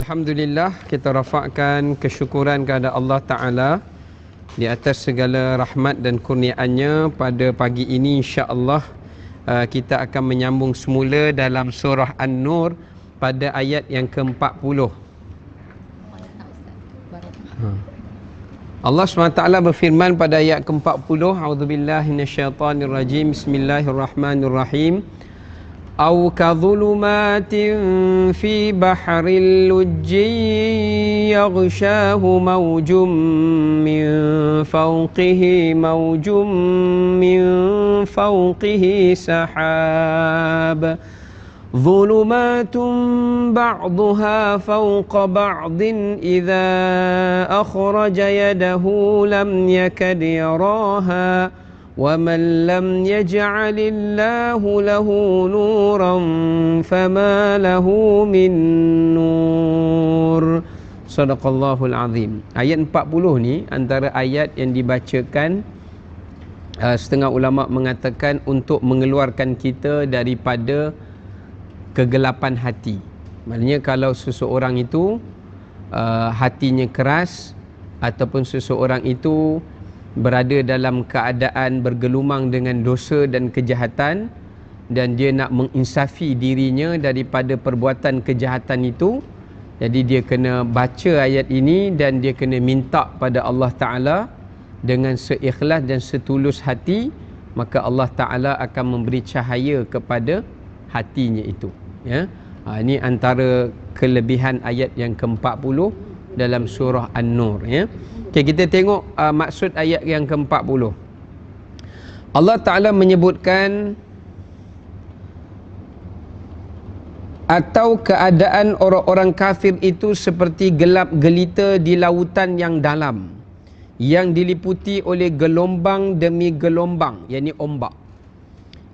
Alhamdulillah, kita rafakkan kesyukuran kepada Allah Ta'ala di atas segala rahmat dan kurniaannya. Pada pagi ini insya-Allah kita akan menyambung semula dalam surah An-Nur pada ayat yang ke-40. Allah SWT berfirman pada ayat ke-40, A'udzubillahi minasyaitanirrajim, Bismillahirrahmanirrahim. أو كظلمات في بحر اللج يغشاه موج من فوقه موج من فوقه سحاب ظلمات بعضها فوق بعض إذا أخرج يده لم يكد يراها وَمَنْ لَمْ يَجْعَلِ اللَّهُ لَهُ نُورًا فَمَا لَهُ مِنْ نُورٍ. Sadaqallahul Azim. Ayat 40 ni antara ayat yang dibacakan, setengah ulama mengatakan untuk mengeluarkan kita daripada kegelapan hati. Maknanya kalau seseorang itu hatinya keras, ataupun seseorang itu berada dalam keadaan bergelumang dengan dosa dan kejahatan, dan dia nak menginsafi dirinya daripada perbuatan kejahatan itu, jadi dia kena baca ayat ini dan dia kena minta pada Allah Ta'ala dengan seikhlas dan setulus hati, maka Allah Ta'ala akan memberi cahaya kepada hatinya itu, ya. Ini antara kelebihan ayat yang ke-40 dalam surah An-Nur, ya. Okay, kita tengok maksud ayat yang ke-40. Allah Ta'ala menyebutkan, atau keadaan orang-orang kafir itu seperti gelap gelita di lautan yang dalam, yang diliputi oleh gelombang demi gelombang, yakni ombak.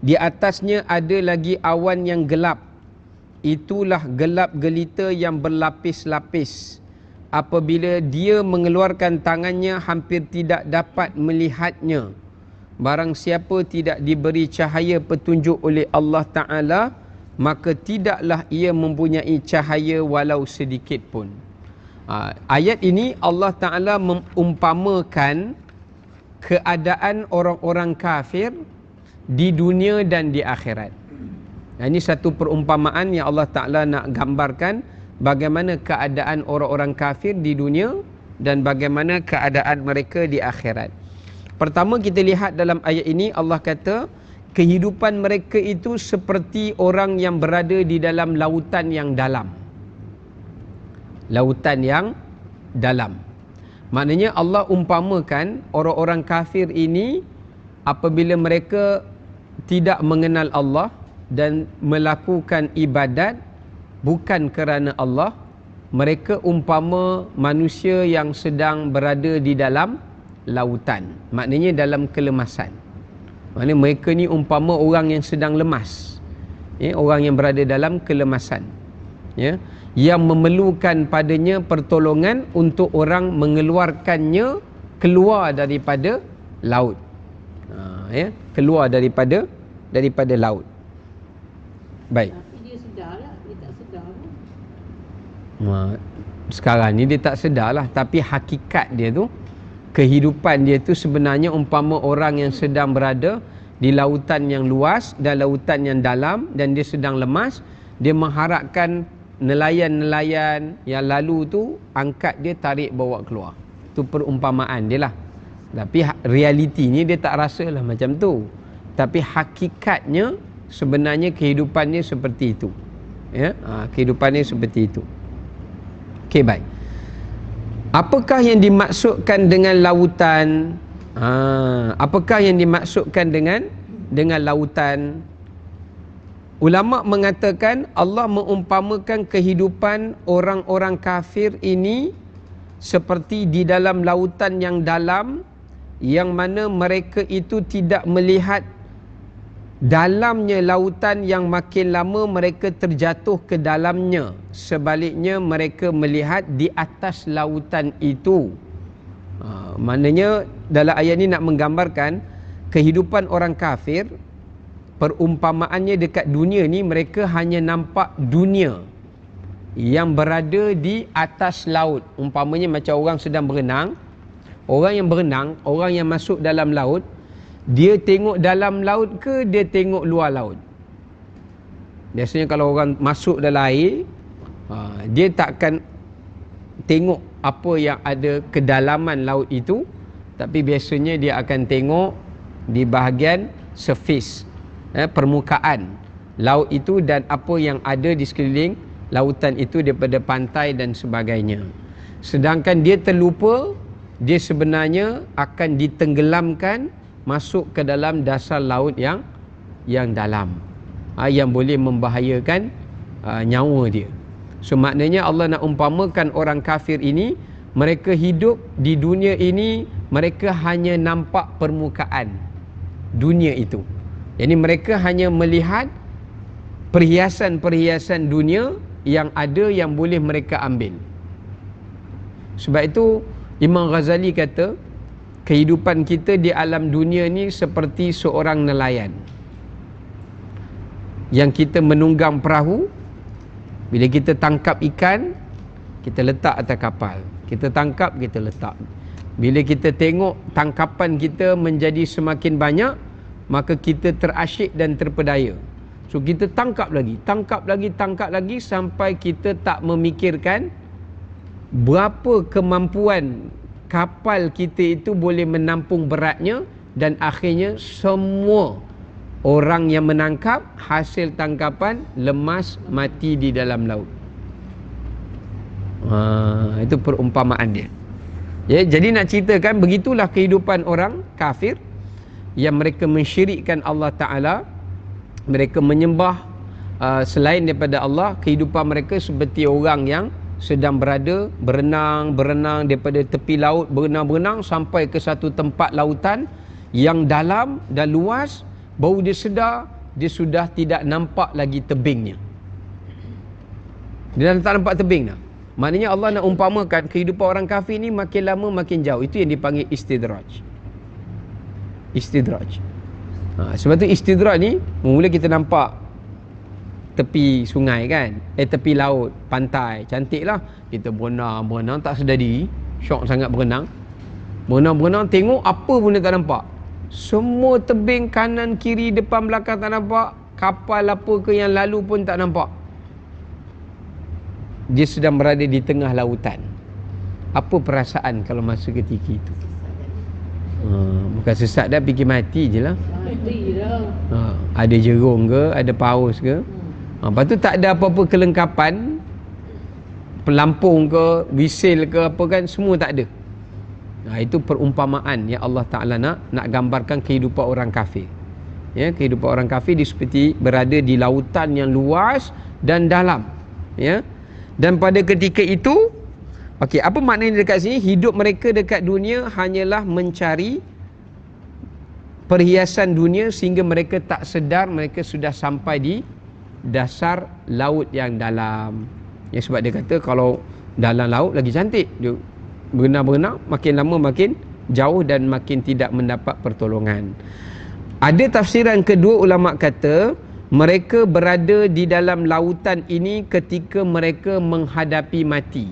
Di atasnya ada lagi awan yang gelap. Itulah gelap gelita yang berlapis-lapis. Apabila dia mengeluarkan tangannya, hampir tidak dapat melihatnya. Barang siapa tidak diberi cahaya petunjuk oleh Allah Ta'ala, maka tidaklah ia mempunyai cahaya walau sedikit pun. Ayat ini Allah Ta'ala mengumpamakan keadaan orang-orang kafir di dunia dan di akhirat. Ini satu perumpamaan yang Allah Ta'ala nak gambarkan bagaimana keadaan orang-orang kafir di dunia dan bagaimana keadaan mereka di akhirat. Pertama, kita lihat dalam ayat ini Allah kata kehidupan mereka itu seperti orang yang berada di dalam lautan yang dalam. Lautan yang dalam. Maknanya Allah umpamakan orang-orang kafir ini apabila mereka tidak mengenal Allah dan melakukan ibadat bukan kerana Allah, mereka umpama manusia yang sedang berada di dalam lautan. Maknanya dalam kelemasan. Maknanya mereka ni umpama orang yang sedang lemas, ya, orang yang berada dalam kelemasan, ya, yang memerlukan padanya pertolongan untuk orang mengeluarkannya keluar daripada laut, ya, keluar daripada laut. Baik. Sekarang ni dia tak sedar lah, tapi hakikat dia tu, kehidupan dia tu sebenarnya umpama orang yang sedang berada di lautan yang luas dan lautan yang dalam, dan dia sedang lemas. Dia mengharapkan nelayan-nelayan yang lalu tu angkat dia, tarik bawa keluar. Itu perumpamaan dia lah. Tapi realitinya dia tak rasa lah macam tu. Tapi hakikatnya sebenarnya kehidupannya seperti itu, ya. Kehidupannya seperti itu. Okey, baik. Apakah yang dimaksudkan dengan lautan? Apakah yang dimaksudkan dengan lautan? Ulama mengatakan Allah mengumpamakan kehidupan orang-orang kafir ini seperti di dalam lautan yang dalam, yang mana mereka itu tidak melihat dalamnya lautan, yang makin lama mereka terjatuh ke dalamnya. Sebaliknya mereka melihat di atas lautan itu. Maknanya dalam ayat ini nak menggambarkan kehidupan orang kafir. Perumpamaannya dekat dunia ni, mereka hanya nampak dunia. yang berada di atas laut. Umpamanya macam orang sedang berenang. Orang yang berenang, orang yang masuk dalam laut, dia tengok dalam laut ke dia tengok luar laut? Biasanya kalau orang masuk dalam air, dia takkan tengok apa yang ada kedalaman laut itu, tapi biasanya dia akan tengok di bahagian surface, permukaan laut itu dan apa yang ada di sekeliling lautan itu daripada pantai dan sebagainya. Sedangkan dia terlupa, dia sebenarnya akan ditenggelamkan masuk ke dalam dasar laut yang dalam, yang boleh membahayakan nyawa dia. So maknanya Allah nak umpamakan orang kafir ini, mereka hidup di dunia ini, mereka hanya nampak permukaan dunia itu. Jadi mereka hanya melihat perhiasan-perhiasan dunia yang ada yang boleh mereka ambil. Sebab itu Imam Ghazali kata, kehidupan kita di alam dunia ni seperti seorang nelayan yang kita menunggang perahu. Bila kita tangkap ikan, kita letak atas kapal. Kita tangkap, kita letak. Bila kita tengok tangkapan kita menjadi semakin banyak, maka kita terasyik dan terpedaya. So kita tangkap lagi sampai kita tak memikirkan berapa kemampuan kapal kita itu boleh menampung beratnya, dan akhirnya semua orang yang menangkap hasil tangkapan lemas mati di dalam laut. Itu perumpamaan dia. Ya, jadi nak ceritakan begitulah kehidupan orang kafir yang mereka mensyirikkan Allah Ta'ala. Mereka menyembah selain daripada Allah. Kehidupan mereka seperti orang yang sedang berada berenang daripada tepi laut, berenang sampai ke satu tempat lautan yang dalam dan luas. Baru dia sedar, dia sudah tidak nampak lagi tebingnya. Dia dah tak nampak tebing dah. Maknanya Allah nak umpamakan kehidupan orang kafir ni makin lama makin jauh. Itu yang dipanggil istidraj. Sebab tu istidraj ni, mula kita nampak tepi sungai kan, tepi laut, pantai, cantik lah. Kita berenang tak sedar diri, syok sangat berenang. Berenang tengok apa pun dia tak nampak. Semua tebing kanan kiri depan belakang tak nampak. Kapal apa ke yang lalu pun tak nampak. Dia sedang berada di tengah lautan. Apa perasaan kalau masa ketika itu? Bukan sesat dah, fikir mati je lah. Ada jerung ke, ada paus ke. Lepas tu tak ada apa-apa kelengkapan, pelampung ke, wisil ke apa kan, semua tak ada. Itu perumpamaan yang Allah Ta'ala nak gambarkan kehidupan orang kafir. Ya, kehidupan orang kafir dia seperti berada di lautan yang luas dan dalam. Ya. Dan pada ketika itu, apa maknanya dekat sini? Hidup mereka dekat dunia hanyalah mencari perhiasan dunia sehingga mereka tak sedar mereka sudah sampai di dasar laut yang dalam. Ya, sebab dia kata kalau dalam laut lagi cantik. Dia berenang makin lama makin jauh dan makin tidak mendapat pertolongan. Ada tafsiran kedua, ulama kata mereka berada di dalam lautan ini ketika mereka menghadapi mati.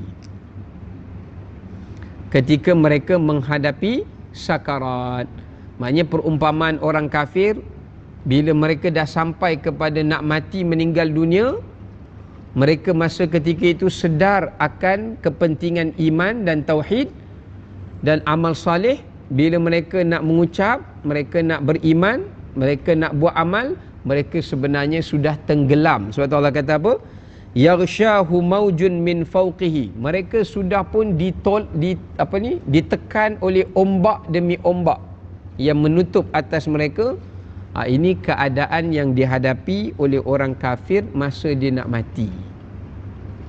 Ketika mereka menghadapi sakarat. Maknanya perumpamaan orang kafir, bila mereka dah sampai kepada nak mati meninggal dunia, mereka masa ketika itu sedar akan kepentingan iman dan tauhid dan amal saleh. Bila mereka nak mengucap, mereka nak beriman, mereka nak buat amal, mereka sebenarnya sudah tenggelam. Sebab tu Allah kata apa? Yaghshahu maujun min fawqihi. Mereka sudah pun ditekan oleh ombak demi ombak yang menutup atas mereka. Ini keadaan yang dihadapi oleh orang kafir masa dia nak mati.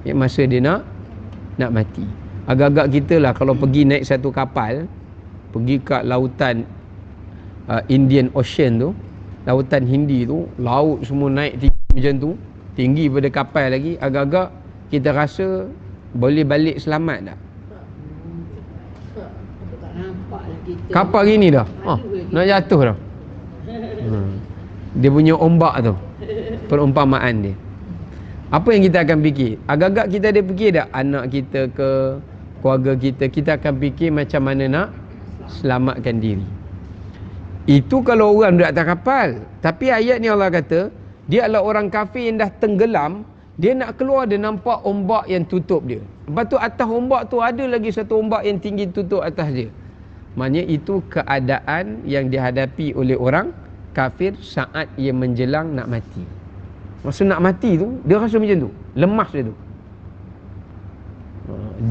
Ya, masa dia nak mati. Agak-agak kita lah kalau pergi naik satu kapal, pergi kat lautan Indian Ocean tu, lautan Hindi tu, laut semua naik tinggi macam tu, tinggi pada kapal lagi, agak-agak kita rasa boleh balik selamat tak? Kapal gini dah, nak jatuh dah. Dia punya ombak tu, perumpamaan dia. Apa yang kita akan fikir? Agak-agak kita ada fikir tak? Anak kita ke keluarga kita akan fikir macam mana nak selamatkan diri. Itu kalau orang duduk atas kapal. Tapi ayat ni Allah kata, dia adalah orang kafir yang dah tenggelam, dia nak keluar, dia nampak ombak yang tutup dia. Lepas tu atas ombak tu ada lagi satu ombak yang tinggi tutup atas dia. Maknanya itu keadaan yang dihadapi oleh orang kafir saat ia menjelang nak mati. Masa nak mati tu, dia rasa macam tu, lemas dia tu.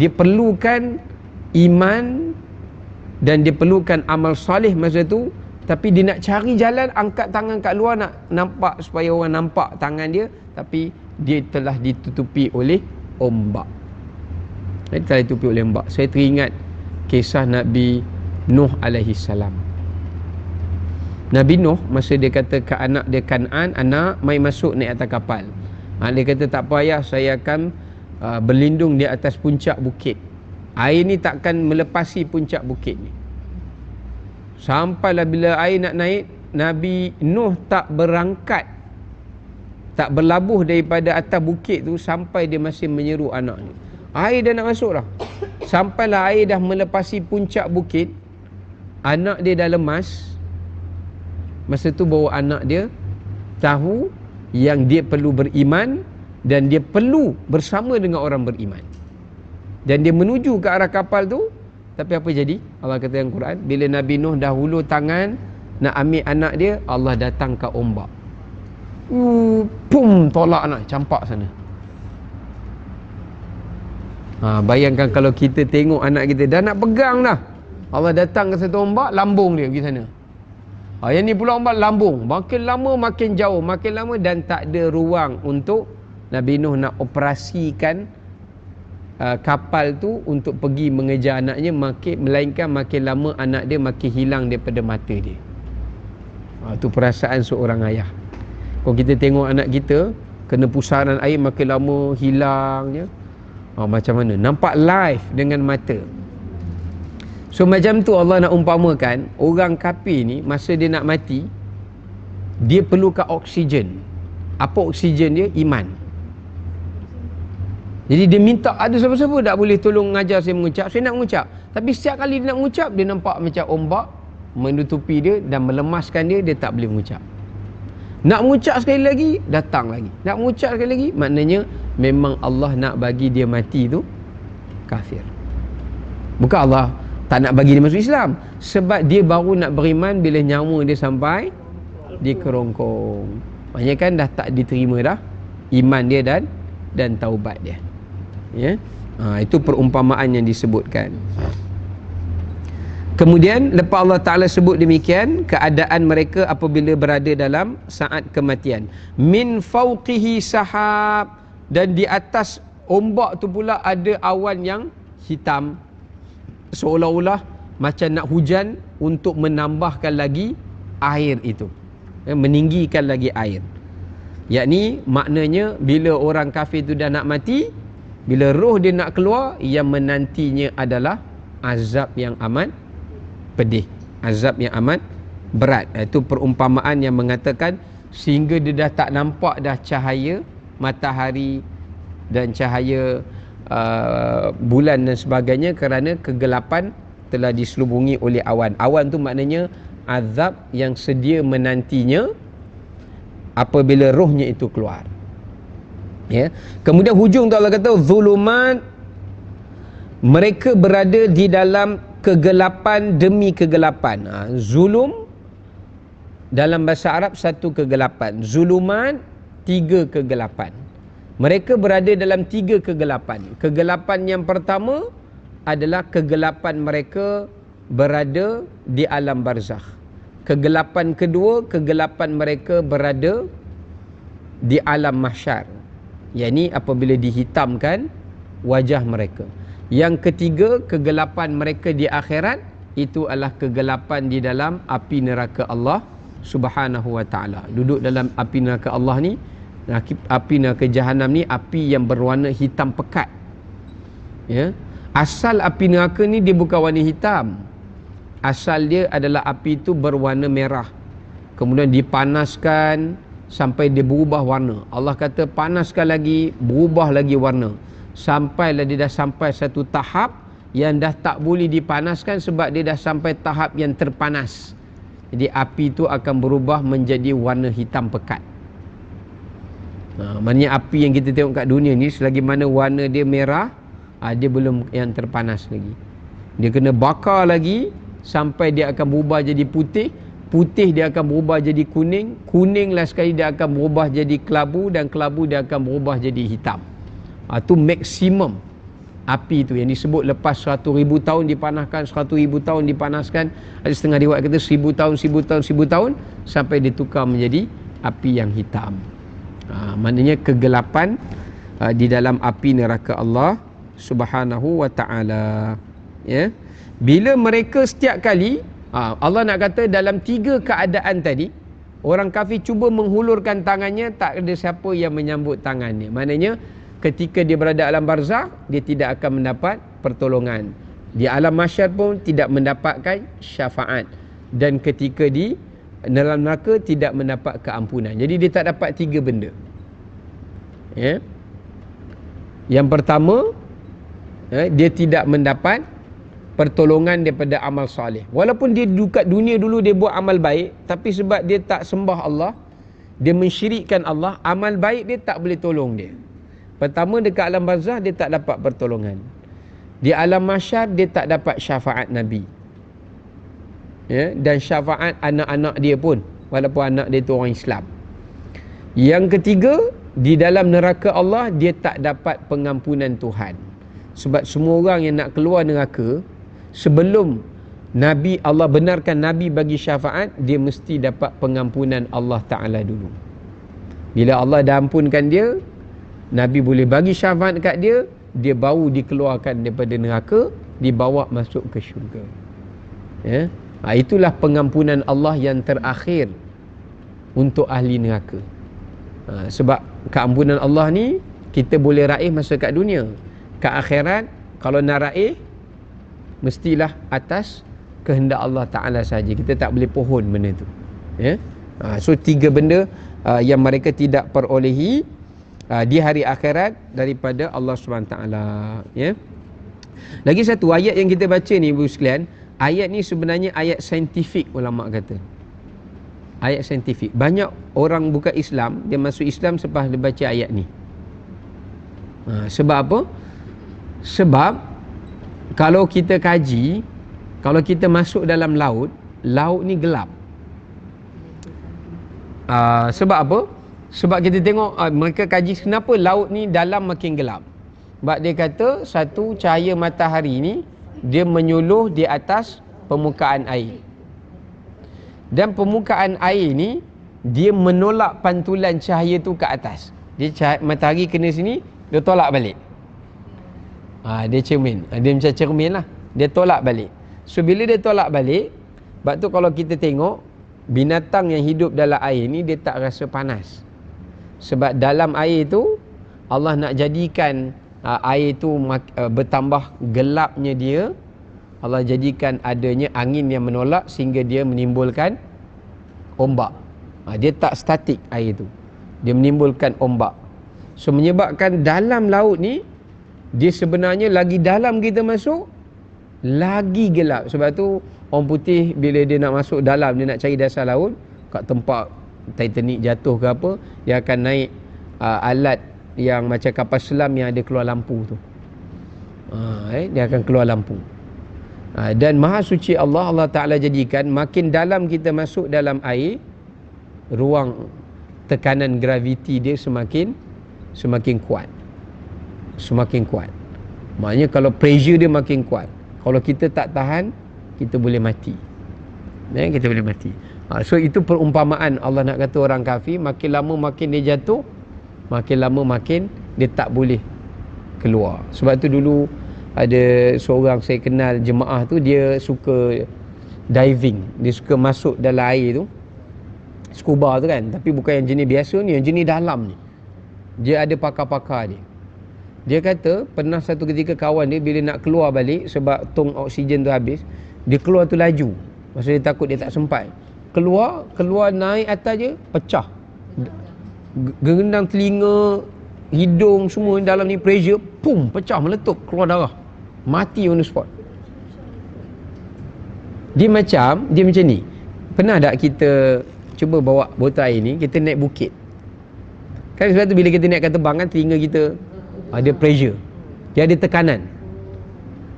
Dia perlukan iman dan dia perlukan amal soleh masa tu. Tapi dia nak cari jalan, angkat tangan kat luar nak nampak, supaya orang nampak tangan dia. Tapi dia telah ditutupi oleh ombak. Dia telah ditutupi oleh ombak. Saya teringat kisah Nabi Nuh alaihi salam. Nabi Nuh masa dia kata ke anak dia Kan'an, anak mai masuk naik atas kapal. Dia kata tak payah, saya akan berlindung di atas puncak bukit. Air ni takkan melepasi puncak bukit ni. Sampailah bila air nak naik, Nabi Nuh tak berangkat, tak berlabuh daripada atas bukit tu sampai dia masih menyeru anak ni. Air dah nak masuk dah. Sampailah air dah melepasi puncak bukit, anak dia dah lemas. Masa tu baru anak dia tahu yang dia perlu beriman dan dia perlu bersama dengan orang beriman. Dan dia menuju ke arah kapal tu. Tapi apa jadi? Allah kata dalam Quran, bila Nabi Nuh dah hulur tangan nak ambil anak dia, Allah datang ke ombak. Pum, tolak anak, campak sana. Bayangkan kalau kita tengok anak kita dah nak pegang dah, Allah datang ke satu ombak, lambung dia pergi sana. Yang ni pula ombak lambung, makin lama makin jauh, makin lama, dan tak ada ruang untuk Nabi Nuh nak operasikan kapal tu untuk pergi mengejar anaknya, melainkan makin lama anak dia makin hilang daripada mata dia. Itu perasaan seorang ayah. Kalau kita tengok anak kita kena pusaran air, makin lama hilangnya, macam mana? Nampak live dengan mata. So macam tu Allah nak umpamakan orang kafir ni masa dia nak mati, dia perlukan oksigen. Apa oksigen dia? Iman. Jadi dia minta, ada siapa-siapa tak boleh tolong mengajar saya mengucap. Saya nak mengucap. Tapi setiap kali dia nak mengucap, dia nampak macam ombak menutupi dia dan melemaskan dia, dia tak boleh mengucap. Nak mengucap sekali lagi, datang lagi. Nak mengucap sekali lagi, maknanya memang Allah nak bagi dia mati tu kafir. Bukan Allah tak nak bagi dia masuk Islam. Sebab dia baru nak beriman bila nyawa dia sampai di kerongkong. Maknanya kan dah tak diterima dah iman dia dan taubat dia. Ya, itu perumpamaan yang disebutkan. Kemudian lepas Allah Ta'ala sebut demikian keadaan mereka apabila berada dalam saat kematian. Min fawqihi sahab, dan di atas ombak tu pula ada awan yang hitam, seolah-olah macam nak hujan untuk menambahkan lagi air itu, meninggikan lagi air. Yakni maknanya bila orang kafir tu dah nak mati, bila roh dia nak keluar, yang menantinya adalah azab yang amat pedih, azab yang amat berat. Itu perumpamaan yang mengatakan sehingga dia dah tak nampak dah cahaya matahari dan cahaya bulan dan sebagainya, kerana kegelapan telah diselubungi oleh awan. Awan tu maknanya azab yang sedia menantinya apabila rohnya itu keluar. Ya. Kemudian hujung tu Allah kata zulumat, mereka berada di dalam kegelapan demi kegelapan. Zulum dalam bahasa Arab satu kegelapan, zulumat tiga kegelapan. Mereka berada dalam tiga kegelapan. Kegelapan yang pertama adalah kegelapan mereka berada di alam barzakh. Kegelapan kedua, kegelapan mereka berada di alam mahsyar, yakni apabila dihitamkan wajah mereka. Yang ketiga, kegelapan mereka di akhirat, itu adalah kegelapan di dalam api neraka Allah Subhanahu wa ta'ala. Duduk dalam api neraka Allah ni, api neraka Jahanam ni, api yang berwarna hitam pekat. Ya. Asal api neraka ni dia bukan warna hitam. Asal dia adalah api itu berwarna merah. Kemudian dipanaskan sampai dia berubah warna. Allah kata panaskan lagi, berubah lagi warna. Sampailah dia dah sampai satu tahap yang dah tak boleh dipanaskan sebab dia dah sampai tahap yang terpanas. Jadi api itu akan berubah menjadi warna hitam pekat. Maknanya api yang kita tengok kat dunia ni, selagi mana warna dia merah, dia belum yang terpanas lagi. Dia kena bakar lagi sampai dia akan berubah jadi putih. Putih dia akan berubah jadi kuning. Kuning lah sekali dia akan berubah jadi kelabu. Dan kelabu dia akan berubah jadi hitam. Itu maksimum api tu yang disebut lepas 100,000 tahun dipanaskan, 100,000 tahun dipanaskan. Ada setengah riwayat kata 1000 tahun, 1000 tahun, 1000 tahun sampai ditukar menjadi api yang hitam. Maknanya kegelapan di dalam api neraka Allah Subhanahu wa ta'ala. Ya. Bila mereka setiap kali Allah nak kata dalam 3 keadaan tadi, orang kafir cuba menghulurkan tangannya, tak ada siapa yang menyambut tangannya. Maknanya ketika dia berada alam barzakh, dia tidak akan mendapat pertolongan. Di alam mahsyar pun tidak mendapatkan syafaat. Dan ketika di dalam neraka tidak mendapat keampunan. Jadi dia tak dapat 3 benda. Ya. Yang pertama, dia tidak mendapat pertolongan daripada amal soleh. Walaupun dia dekat dunia dulu dia buat amal baik, tapi sebab dia tak sembah Allah, dia mensyirikkan Allah, amal baik dia tak boleh tolong dia. Pertama, dekat alam barzakh dia tak dapat pertolongan. Di alam mahsyar dia tak dapat syafaat Nabi. Ya, dan syafaat anak-anak dia pun, walaupun anak dia tu orang Islam. Yang ketiga, di dalam neraka Allah dia tak dapat pengampunan Tuhan. Sebab semua orang yang nak keluar neraka, sebelum Nabi, Allah benarkan Nabi bagi syafaat, dia mesti dapat pengampunan Allah Ta'ala dulu. Bila Allah dah ampunkan dia, Nabi boleh bagi syafaat kat dia, dia baru dikeluarkan daripada neraka, dibawa masuk ke syurga. Ya. Itulah pengampunan Allah yang terakhir untuk ahli neraka. Sebab keampunan Allah ni kita boleh raih masa kat dunia. Kat akhirat kalau nak raih, mestilah atas kehendak Allah Ta'ala saja. Kita tak boleh pohon benda tu. Ya? So 3 benda yang mereka tidak perolehi di hari akhirat daripada Allah SWT. Ya? Lagi satu ayat yang kita baca ni, Ibu sekalian, ayat ni sebenarnya ayat saintifik, ulama kata. Ayat saintifik. Banyak orang bukan Islam, dia masuk Islam selepas dia baca ayat ni. Sebab apa? Sebab kalau kita kaji, kalau kita masuk dalam laut, laut ni gelap. Sebab apa? Sebab kita tengok mereka kaji kenapa laut ni dalam makin gelap. Sebab dia kata satu, cahaya matahari ni dia menyuluh di atas permukaan air. Dan permukaan air ni dia menolak pantulan cahaya tu ke atas. Dia matahari kena sini, dia tolak balik. Dia cermin. Dia macam cermin lah. Dia tolak balik. So bila dia tolak balik, sebab tu kalau kita tengok binatang yang hidup dalam air ni dia tak rasa panas. Sebab dalam air tu Allah nak jadikan air tu bertambah gelapnya dia. Allah jadikan adanya angin yang menolak sehingga dia menimbulkan ombak. Dia tak statik air tu. Dia menimbulkan ombak. So menyebabkan dalam laut ni, dia sebenarnya lagi dalam kita masuk, lagi gelap. Sebab tu orang putih bila dia nak masuk dalam, dia nak cari dasar laut, kat tempat Titanic jatuh ke apa, dia akan naik alat yang macam kapal selam yang ada keluar lampu tu. Dia akan keluar lampu. Dan maha suci Allah, Allah Ta'ala jadikan makin dalam kita masuk dalam air, ruang tekanan graviti dia semakin kuat. Semakin kuat. Maknanya kalau pressure dia makin kuat, kalau kita tak tahan, kita boleh mati. Kita boleh mati. So itu perumpamaan Allah nak kata orang kafir, makin lama makin dia jatuh, makin lama makin dia tak boleh keluar. Sebab tu dulu ada seorang saya kenal jemaah tu, dia suka diving, dia suka masuk dalam air tu, scuba tu kan, tapi bukan yang jenis biasa ni, yang jenis dalam ni. Dia ada pakar-pakar dia. Dia kata pernah satu ketika kawan dia bila nak keluar balik sebab tong oksigen tu habis, dia keluar tu laju. Maksud dia takut dia tak sempat. Keluar naik atas je, pecah. Gendang telinga, hidung semua dalam ni pressure, pum, pecah, meletup, keluar darah, mati on the spot. Dia macam ni. Pernah tak kita cuba bawa botol air ni, kita naik bukit kan, sebab tu bila kita naik kat tebang kan, telinga kita ada pressure, dia ada tekanan.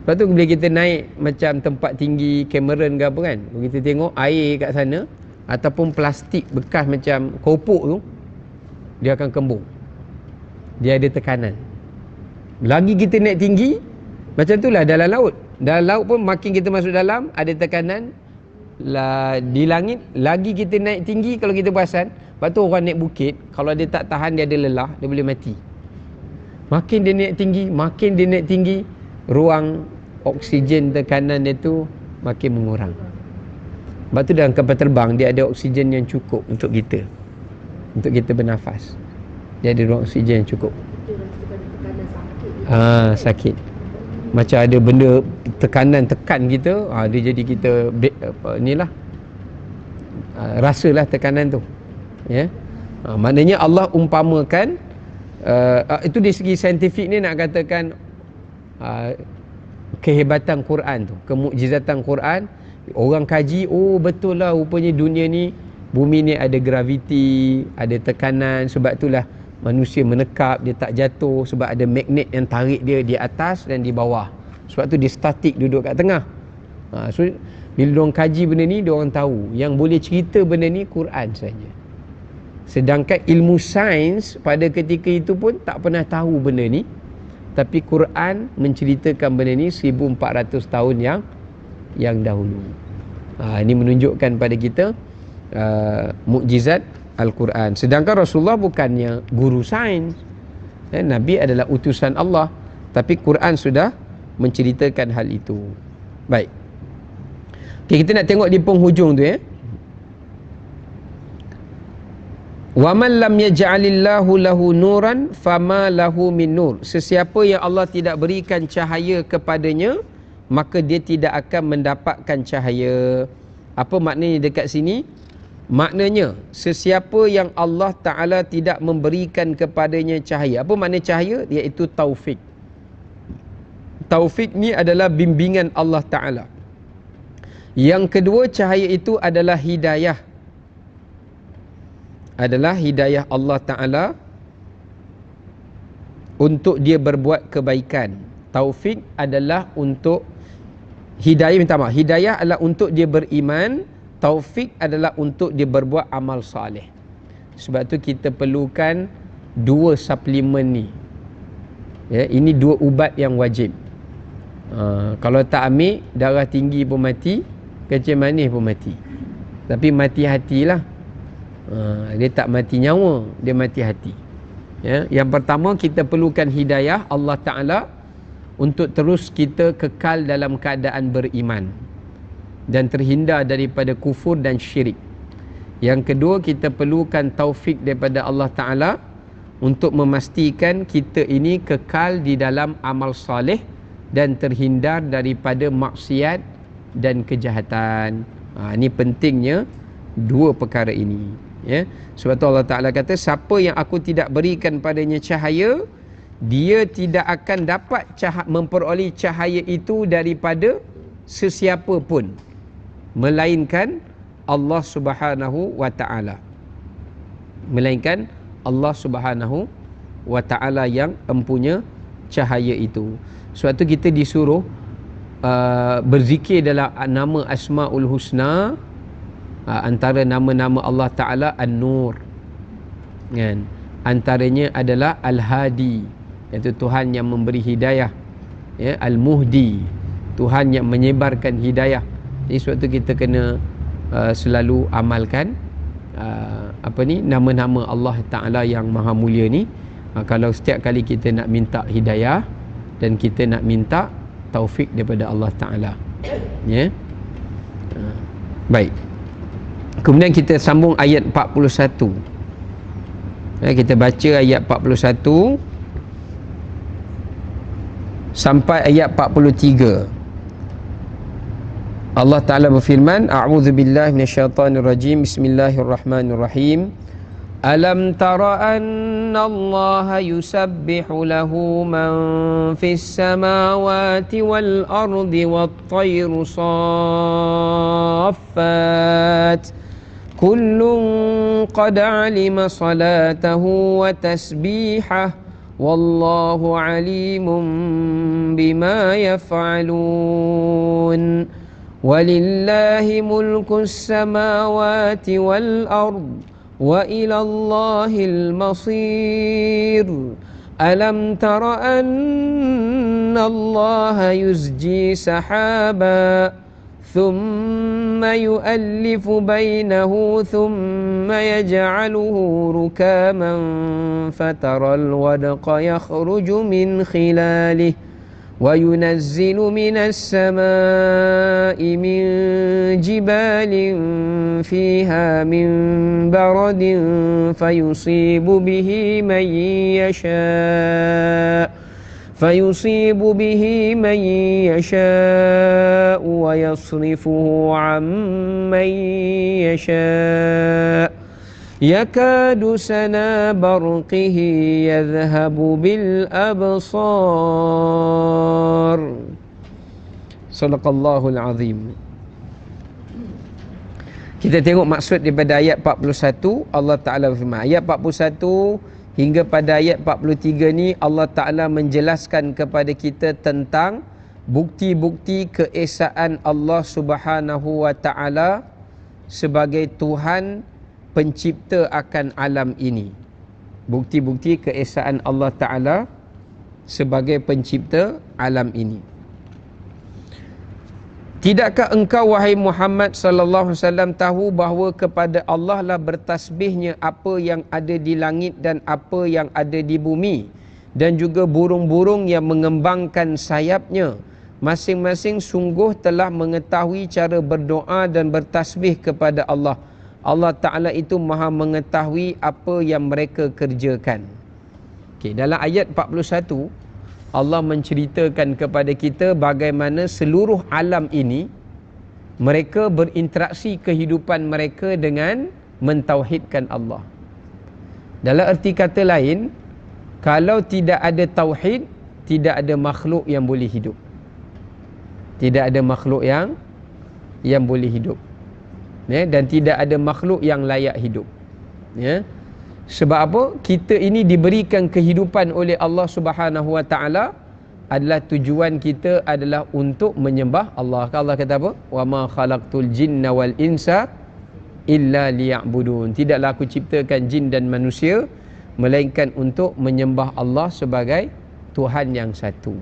Lepas tu bila kita naik macam tempat tinggi, Cameron ke apa kan, kita tengok air kat sana ataupun plastik bekas macam kopok tu, dia akan kembung, dia ada tekanan. Lagi kita naik tinggi, macam tu lah dalam laut. Dalam laut pun makin kita masuk dalam, ada tekanan lah. Di langit lagi kita naik tinggi, kalau kita perasan, sebab tu orang naik bukit, kalau dia tak tahan, dia ada lelah, dia boleh mati. Makin dia naik tinggi, ruang oksigen tekanan dia tu makin mengurang. Sebab tu dalam kapal terbang dia ada oksigen yang cukup untuk kita bernafas. Dia ada ruang oksigen yang cukup. Sakit. Macam ada benda tekanan tekan kita, dia jadi kita rasalah tekanan tu. Ya. Maknanya Allah umpamakan, itu dari segi saintifik ni nak katakan kehebatan Quran tu, kemukjizatan Quran. Orang kaji, oh betul lah, rupanya dunia ni, bumi ni ada graviti, ada tekanan, sebab itulah manusia menekap, dia tak jatuh, sebab ada magnet yang tarik dia di atas dan di bawah. Sebab tu dia statik duduk kat tengah. So bila diorang kaji benda ni, diorang tahu yang boleh cerita benda ni Quran saja. Sedangkan ilmu sains pada ketika itu pun tak pernah tahu benda ni, tapi Quran menceritakan benda ni 1400 tahun yang dahulu. Ini menunjukkan pada kita mukjizat Al-Quran. Sedangkan Rasulullah bukannya guru sains, Nabi adalah utusan Allah, tapi Quran sudah menceritakan hal itu. Baik. Okay, kita nak tengok di penghujung tu ya. Wa man lam yaj'alillahu lahu nuran fama lahu min nur. Sesiapa yang Allah tidak berikan cahaya kepadanya, maka dia tidak akan mendapatkan cahaya. Apa maknanya dekat sini? Maknanya sesiapa yang Allah Ta'ala tidak memberikan kepadanya cahaya. Apa makna cahaya? Iaitu taufik. Taufik ni adalah bimbingan Allah Ta'ala. Yang kedua, cahaya itu adalah hidayah. Adalah hidayah Allah Ta'ala untuk dia berbuat kebaikan. Taufik adalah untuk hidayah, minta maaf, hidayah adalah untuk dia beriman, taufik adalah untuk dia berbuat amal soleh. Sebab tu kita perlukan dua suplemen ni ya, ini dua ubat yang wajib. Kalau tak ambil, darah tinggi pun mati, kencing manis pun mati. Tapi mati hatilah. Dia tak mati nyawa, dia mati hati ya. Yang pertama, kita perlukan hidayah Allah Ta'ala untuk terus kita kekal dalam keadaan beriman dan terhindar daripada kufur dan syirik. Yang kedua, kita perlukan taufik daripada Allah Ta'ala untuk memastikan kita ini kekal di dalam amal soleh dan terhindar daripada maksiat dan kejahatan. Ini pentingnya dua perkara ini ya. Sebab tu Allah Ta'ala kata, siapa yang aku tidak berikan padanya cahaya, dia tidak akan dapat memperoleh cahaya itu daripada sesiapa pun, melainkan Allah Subhanahu wa Ta'ala. Melainkan Allah Subhanahu wa Ta'ala yang empunya cahaya itu. Sebab tu kita disuruh berzikir dalam nama Asmaul Husna. Antara nama-nama Allah Ta'ala An-Nur kan? Antaranya adalah Al-Hadi, iaitu Tuhan yang memberi hidayah ya? Al-Muhdi, Tuhan yang menyebarkan hidayah. Jadi sebab tu kita kena selalu amalkan nama-nama Allah Ta'ala yang maha mulia ni. Kalau setiap kali kita nak minta hidayah dan kita nak minta taufik daripada Allah Ta'ala ya. Baik. Kemudian kita sambung ayat 41. Kita baca ayat 41 sampai ayat 43. Allah Ta'ala berfirman, A'udzubillahi minasyaitanirrajim. Bismillahirrahmanirrahim. Alam tara anna Allah yusabbihu lahu man fis samawati wal ardi wat tayru saffat kullun qad alima salatahu wa tasbihah wallahu alimun bima yaf'alun walillahi mulkus samawati wal ardi wa ilallahil masir alam tara anna Allah yuzji sahaba thumma yu'allifu bainahu thumma yaj'aluhu rukaman fataral wadqa yakhruju min khilalihi وَيُنَزِّلُ مِنَ السَّمَاءِ مِنْ جِبَالٍ فِيهَا مِنْ بَرَدٍ فَيُصِيبُ بِهِ مَنْ يَشَاءُ وَيَصْرِفُهُ عَنْ مَنْ يَشَاءُ يكاد سنا برقه يذهب بالأبصار صدق Allahul Azim. Kita tengok maksud daripada ayat 41. Allah Ta'ala berfirman, ayat 41 hingga pada ayat 43 ni Allah Ta'ala menjelaskan kepada kita tentang bukti-bukti keesaan Allah Subhanahu wa Ta'ala sebagai Tuhan pencipta akan alam ini. Bukti-bukti keesaan Allah Ta'ala sebagai pencipta alam ini. Tidakkah engkau wahai Muhammad sallallahu alaihi wasallam tahu bahawa kepada Allah lah bertasbihnya apa yang ada di langit dan apa yang ada di bumi, dan juga burung-burung yang mengembangkan sayapnya, masing-masing sungguh telah mengetahui cara berdoa dan bertasbih kepada Allah. Allah Ta'ala itu maha mengetahui apa yang mereka kerjakan. Okay, dalam ayat 41, Allah menceritakan kepada kita bagaimana seluruh alam ini mereka berinteraksi kehidupan mereka dengan mentauhidkan Allah. Dalam erti kata lain, kalau tidak ada tauhid, tidak ada makhluk yang boleh hidup. Tidak ada makhluk yang boleh hidup. Ya, dan tidak ada makhluk yang layak hidup. Ya. Sebab apa? Kita ini diberikan kehidupan oleh Allah Subhanahu wa Ta'ala, adalah tujuan kita adalah untuk menyembah Allah. Allah kata apa? Wa ma khalaqtul jinna wal insa illa liya'budun. Tidaklah aku ciptakan jin dan manusia melainkan untuk menyembah Allah sebagai Tuhan yang satu.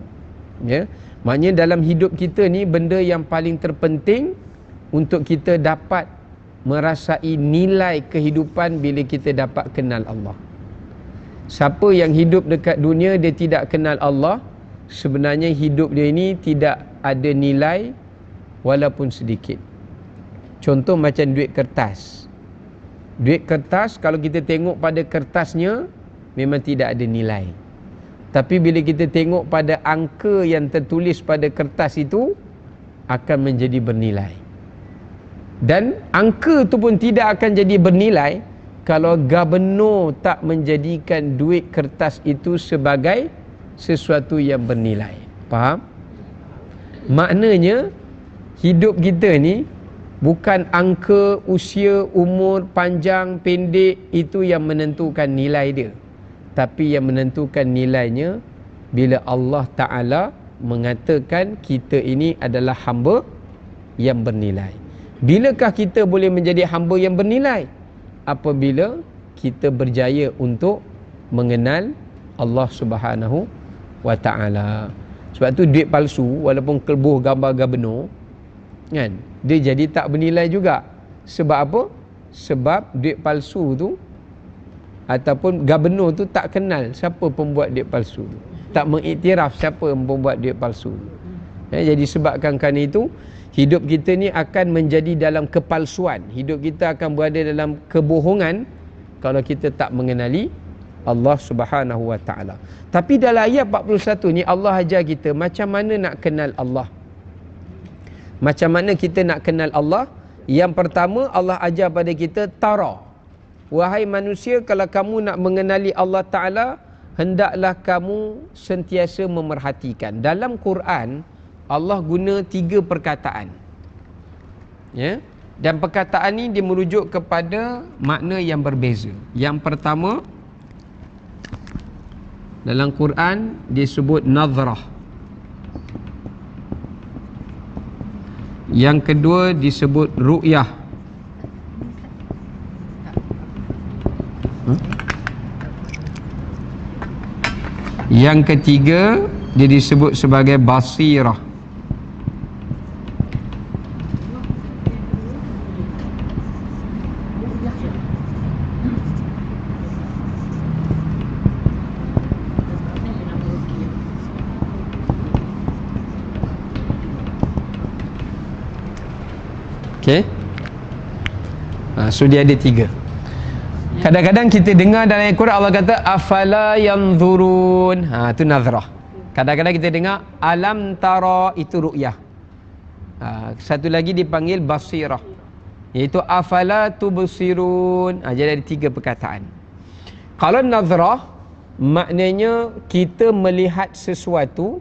Ya. Maknanya dalam hidup kita ni benda yang paling terpenting untuk kita dapat merasai nilai kehidupan bila kita dapat kenal Allah. Siapa yang hidup dekat dunia dia tidak kenal Allah, sebenarnya hidup dia ini tidak ada nilai walaupun sedikit. Contoh macam duit kertas. Duit kertas kalau kita tengok pada kertasnya memang tidak ada nilai. Tapi bila kita tengok pada angka yang tertulis pada kertas itu akan menjadi bernilai. Dan angka tu pun tidak akan jadi bernilai kalau gubernur tak menjadikan duit kertas itu sebagai sesuatu yang bernilai. Faham? Maknanya hidup kita ni bukan angka, usia, umur, panjang, pendek itu yang menentukan nilai dia. Tapi yang menentukan nilainya bila Allah Ta'ala mengatakan kita ini adalah hamba yang bernilai. Bilakah kita boleh menjadi hamba yang bernilai? Apabila kita berjaya untuk mengenal Allah Subhanahu wa Ta'ala. Sebab tu duit palsu walaupun kelebuh gambar gubernur, kan, dia jadi tak bernilai juga. Sebab apa? Sebab duit palsu tu ataupun gubernur tu tak kenal siapa pembuat duit palsu, tak mengiktiraf siapa yang membuat duit palsu. Jadi sebabkan kerana itu hidup kita ni akan menjadi dalam kepalsuan. Hidup kita akan berada dalam kebohongan kalau kita tak mengenali Allah Subhanahu wa Ta'ala. Tapi dalam ayat 41 ni Allah ajar kita macam mana nak kenal Allah. Macam mana kita nak kenal Allah? Yang pertama Allah ajar pada kita tara. wahai manusia, kalau kamu nak mengenali Allah Ta'ala, hendaklah kamu sentiasa memerhatikan. Dalam Quran, Allah guna 3 perkataan. Ya? Dan perkataan ni dia merujuk kepada makna yang berbeza. Yang pertama, dalam Quran disebut nazrah. Yang kedua disebut ru'yah. Yang ketiga dia disebut sebagai basirah. Okey. So dia ada 3. Kadang-kadang kita dengar dalam Al-Quran Allah kata afala yanzurun. Tu nazrah. Kadang-kadang kita dengar alam tara, itu ru'yah. Satu lagi dipanggil basirah, iaitu afala tubsirun. Jadi ada 3 perkataan. Kalau nazrah, maknanya kita melihat sesuatu,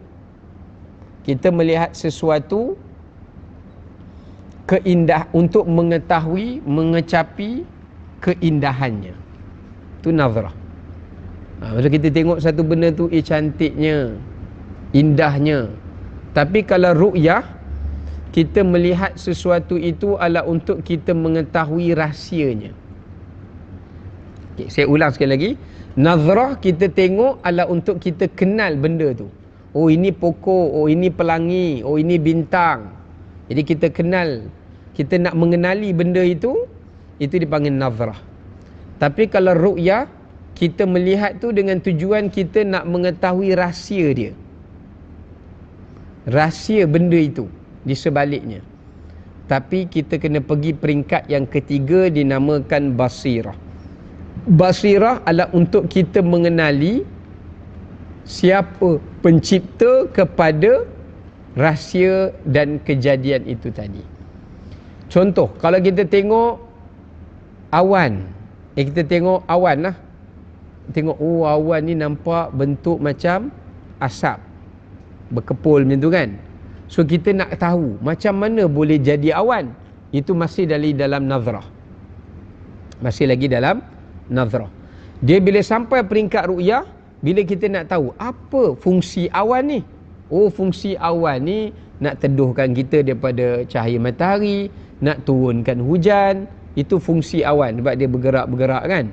keindah, untuk mengetahui, mengecapi keindahannya. Tu nazrah. Maksud kita tengok satu benda tu, cantiknya, indahnya. Tapi kalau ru'yah, kita melihat sesuatu itu adalah untuk kita mengetahui rahsianya. Okay, saya ulang sekali lagi. Nazrah kita tengok adalah untuk kita kenal benda tu. Oh, ini pokok, oh ini pelangi, oh ini bintang. Jadi kita kenal, kita nak mengenali benda itu dipanggil nazrah. Tapi kalau ru'yah, kita melihat tu dengan tujuan kita nak mengetahui rahsia dia, rahsia benda itu di sebaliknya. Tapi kita kena pergi peringkat yang ketiga, dinamakan basirah. Basirah adalah untuk kita mengenali siapa pencipta kepada rahsia dan kejadian itu tadi. Contoh, kalau kita tengok awan, kita tengok awan lah. Tengok, oh awan ni nampak bentuk macam asap berkepul macam tu kan. So kita nak tahu macam mana boleh jadi awan. Itu masih dalam nazrah. Masih lagi dalam nazrah. Dia bila sampai peringkat ru'yah, bila kita nak tahu apa fungsi awan ni. Oh, fungsi awan ni nak teduhkan kita daripada cahaya matahari, nak turunkan hujan. Itu fungsi awan, sebab dia bergerak-bergerak kan,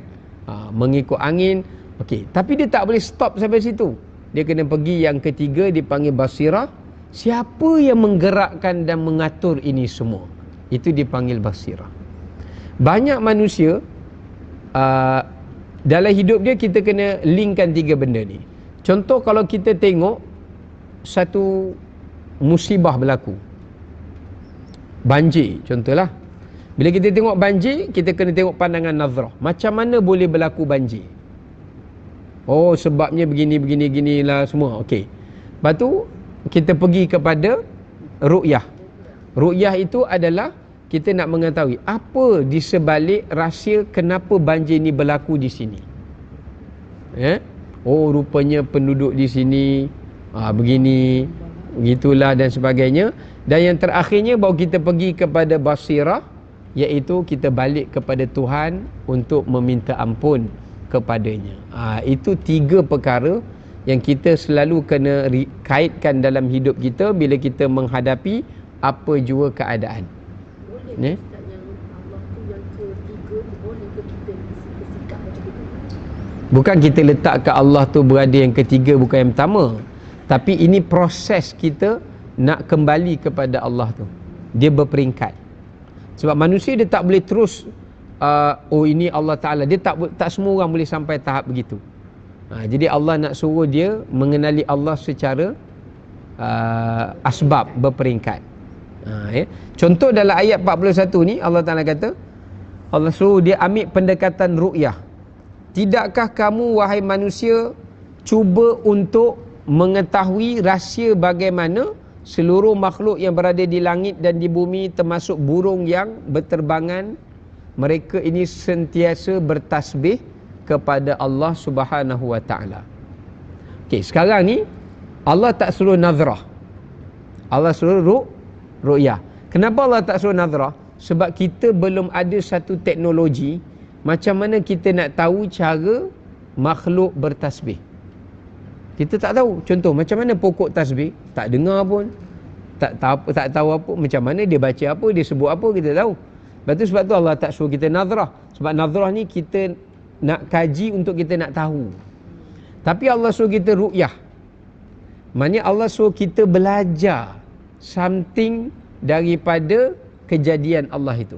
mengikut angin. Okey, tapi dia tak boleh stop sampai situ. Dia kena pergi yang ketiga, dipanggil basirah. Siapa yang menggerakkan dan mengatur ini semua? Itu dipanggil basirah. Banyak manusia dalam hidup dia, kita kena linkkan 3 benda ni. Contoh, kalau kita tengok satu musibah berlaku, banjir contohlah. Bila kita tengok banjir, kita kena tengok pandangan nazrah. Macam mana boleh berlaku banjir? Oh, sebabnya begini lah semua. Okey. Lepas tu kita pergi kepada ru'yah. Ru'yah itu adalah kita nak mengetahui apa di sebalik rahsia kenapa banjir ni berlaku di sini. Oh, rupanya penduduk di sini begini, begitulah dan sebagainya. Dan yang terakhirnya baru kita pergi kepada basirah, iaitu kita balik kepada Tuhan untuk meminta ampun kepadanya. Itu 3 perkara yang kita selalu kena kaitkan dalam hidup kita bila kita menghadapi apa jua keadaan. Boleh Ustaz, yang Allah tu yang ketiga, boleh ke kita bersikap macam itu? Bukan kita letak ke Allah tu berada yang ketiga, bukan yang pertama. Tapi ini proses kita nak kembali kepada Allah tu. Dia berperingkat. Sebab manusia dia tak boleh terus oh ini Allah Ta'ala. Dia tak semua orang boleh sampai tahap begitu. Jadi Allah nak suruh dia mengenali Allah secara asbab, berperingkat. Contoh dalam ayat 41 ni, Allah Ta'ala kata, Allah suruh dia ambil pendekatan ru'yah. Tidakkah kamu wahai manusia cuba untuk mengetahui rahsia bagaimana seluruh makhluk yang berada di langit dan di bumi, termasuk burung yang berterbangan, mereka ini sentiasa bertasbih kepada Allah Subhanahu wa taala. Okey, sekarang ni Allah tak suruh nazrah. Allah suruh ru'yah. Kenapa Allah tak suruh nazrah? Sebab kita belum ada satu teknologi macam mana kita nak tahu cara makhluk bertasbih. Kita tak tahu. Contoh, macam mana pokok tasbih? Tak dengar pun. Tak tahu apa, macam mana dia baca apa, dia sebut apa, kita tahu. Sebab tu Allah tak suruh kita nazrah. Sebab nazrah ni kita nak kaji untuk kita nak tahu. Tapi Allah suruh kita ru'yah. Maknanya Allah suruh kita belajar something daripada kejadian Allah itu.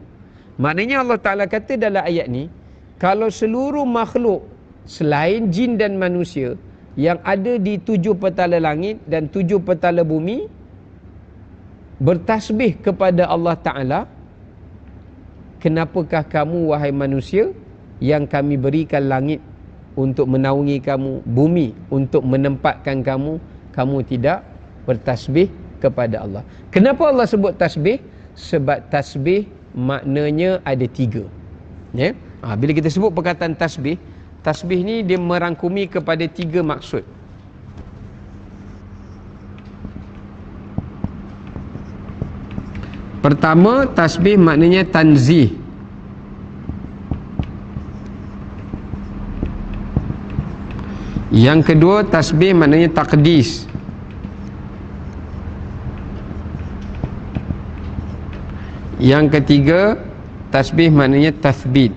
Maknanya Allah Ta'ala kata dalam ayat ni, kalau seluruh makhluk selain jin dan manusia yang ada di 7 petala langit dan 7 petala bumi bertasbih kepada Allah Ta'ala, kenapakah kamu wahai manusia yang kami berikan langit untuk menaungi kamu, bumi untuk menempatkan kamu, kamu tidak bertasbih kepada Allah. Kenapa Allah sebut tasbih? Sebab tasbih maknanya ada 3. Ya? Bila kita sebut perkataan tasbih, tasbih ni dia merangkumi kepada 3 maksud. Pertama, tasbih maknanya tanzih. Yang kedua, tasbih maknanya taqdis. Yang ketiga, tasbih maknanya tathbit.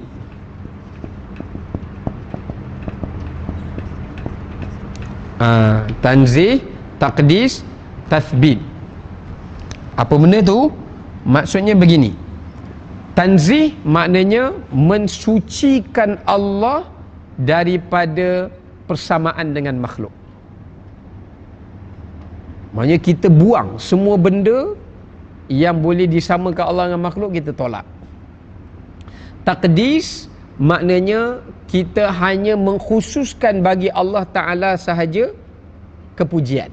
Tanzih, taqdis, tathbit. Apa benda tu? Maksudnya begini. Tanzih maknanya mensucikan Allah daripada persamaan dengan makhluk. Maknanya kita buang semua benda yang boleh disamakan Allah dengan makhluk, kita tolak. Taqdis maknanya kita hanya mengkhususkan bagi Allah Ta'ala sahaja kepujian.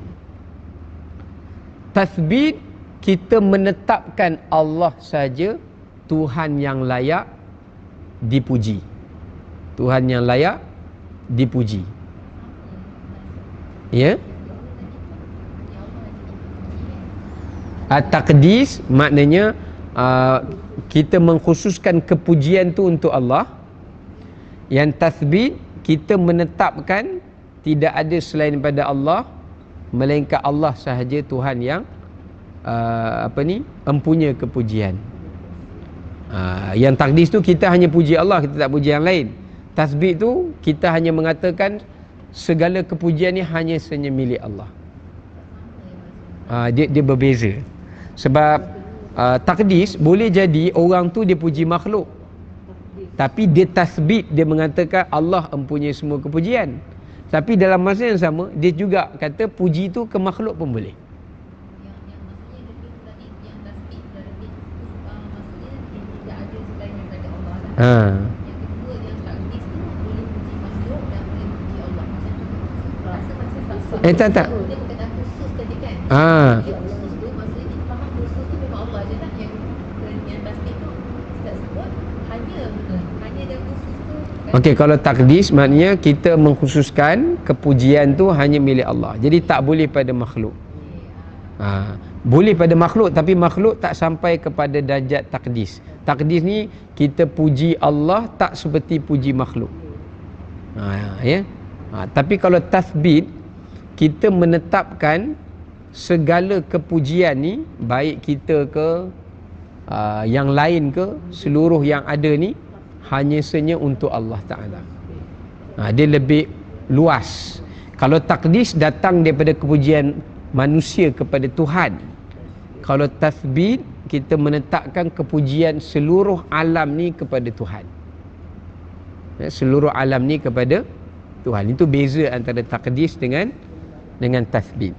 Tathbit, kita menetapkan Allah saja Tuhan yang layak dipuji. Tuhan yang layak dipuji. Ya? Taqdis maknanya kita mengkhususkan kepujian tu untuk Allah. Yang tathbit, kita menetapkan tidak ada selain daripada Allah, melainkan Allah sahaja Tuhan yang empunya kepujian. Yang taqdis tu kita hanya puji Allah, kita tak puji yang lain. Tasbih tu kita hanya mengatakan segala kepujian ni hanya senya milik Allah. Dia berbeza. Sebab taqdis boleh jadi orang tu dia puji makhluk, tapi dia tasbih, dia mengatakan Allah empunyai semua kepujian. Tapi dalam masa yang sama dia juga kata puji tu ke makhluk pun boleh. Tak. Okey, kalau takdis maknanya kita mengkhususkan kepujian tu hanya milik Allah. Jadi tak boleh pada makhluk. Boleh pada makhluk, tapi makhluk tak sampai kepada darjat takdis. Takdis ni kita puji Allah tak seperti puji makhluk. Tapi kalau tathbit, kita menetapkan segala kepujian ni, baik kita ke yang lain ke, seluruh yang ada ni hanya senya untuk Allah Ta'ala. Dia lebih luas. Kalau takdis datang daripada kepujian manusia kepada Tuhan. Kalau tathbit, kita menetapkan kepujian seluruh alam ni kepada Tuhan. Seluruh alam ni kepada Tuhan. Itu beza antara takdis dengan tathbit.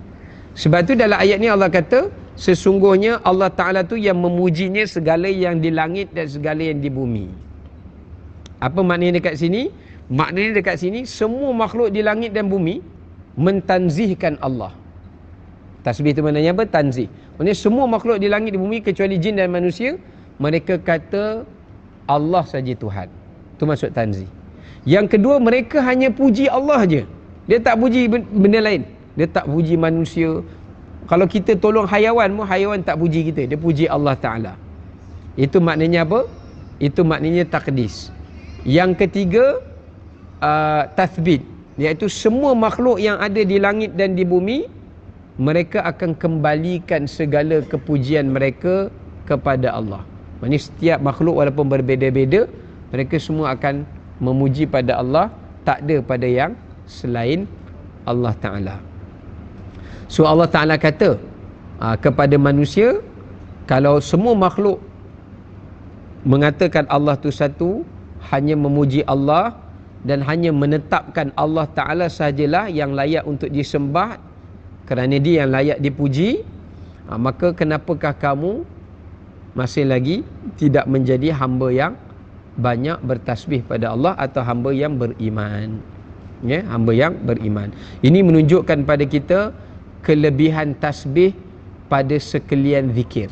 Sebab tu dalam ayat ni Allah kata, sesungguhnya Allah Ta'ala tu yang memujinya segala yang di langit dan segala yang di bumi. Apa maknanya dekat sini? Maknanya dekat sini, semua makhluk di langit dan bumi mentanzihkan Allah. Tasbih itu maknanya apa? Tanzih. Maksudnya semua makhluk di langit dan bumi kecuali jin dan manusia, mereka kata Allah saja Tuhan. Itu maksud tanzih. Yang kedua, mereka hanya puji Allah je. Dia tak puji benda lain. Dia tak puji manusia. Kalau kita tolong hayawan, hayawan tak puji kita. Dia puji Allah Ta'ala. Itu maknanya apa? Itu maknanya takdis. Yang ketiga, tathbit, iaitu semua makhluk yang ada di langit dan di bumi, mereka akan kembalikan segala kepujian mereka kepada Allah. Maksudnya setiap makhluk walaupun berbeza-beza, mereka semua akan memuji pada Allah, tak ada pada yang selain Allah Ta'ala. So Allah Ta'ala kata kepada manusia, kalau semua makhluk mengatakan Allah tu satu, hanya memuji Allah dan hanya menetapkan Allah Ta'ala sahajalah yang layak untuk disembah, kerana dia yang layak dipuji, maka kenapakah kamu masih lagi tidak menjadi hamba yang banyak bertasbih pada Allah atau hamba yang beriman? Ya, hamba yang beriman. Ini menunjukkan pada kita kelebihan tasbih pada sekalian zikir.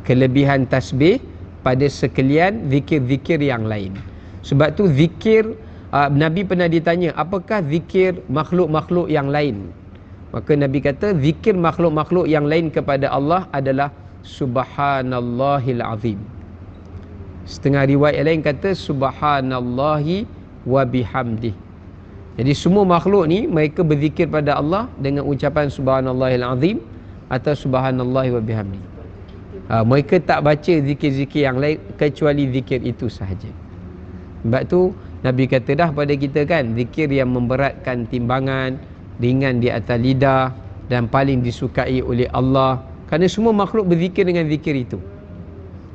Kelebihan tasbih pada sekalian zikir-zikir yang lain. Sebab tu zikir, Nabi pernah ditanya, apakah zikir makhluk-makhluk yang lain? Maka Nabi kata, zikir makhluk-makhluk yang lain kepada Allah adalah Subhanallahil Azim. Setengah riwayat lain kata Subhanallahi wa bihamdih. Jadi semua makhluk ni mereka berzikir pada Allah dengan ucapan Subhanallahil Azim atau Subhanallahi wa bihamdih. Mereka tak baca zikir-zikir yang lain kecuali zikir itu sahaja. Sebab tu Nabi kata dah pada kita kan, zikir yang memberatkan timbangan, ringan di atas lidah dan paling disukai oleh Allah. Kerana semua makhluk berzikir dengan zikir itu.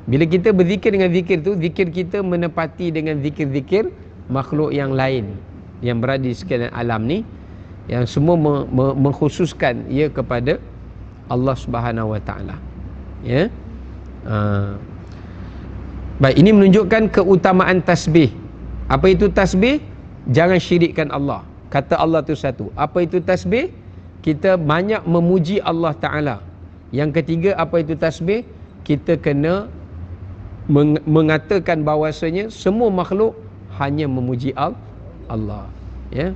Bila kita berzikir dengan zikir itu, zikir kita menepati dengan zikir-zikir makhluk yang lain yang berada di sekalian alam ni, yang semua mengkhususkan ia kepada Allah Subhanahu Wa Taala. Ya. Baik, ini menunjukkan keutamaan tasbih. Apa itu tasbih? Jangan syirikkan Allah. Kata Allah tu satu. Apa itu tasbih? Kita banyak memuji Allah Ta'ala. Yang ketiga, apa itu tasbih? Kita kena mengatakan bahawasanya semua makhluk hanya memuji Allah. Ya.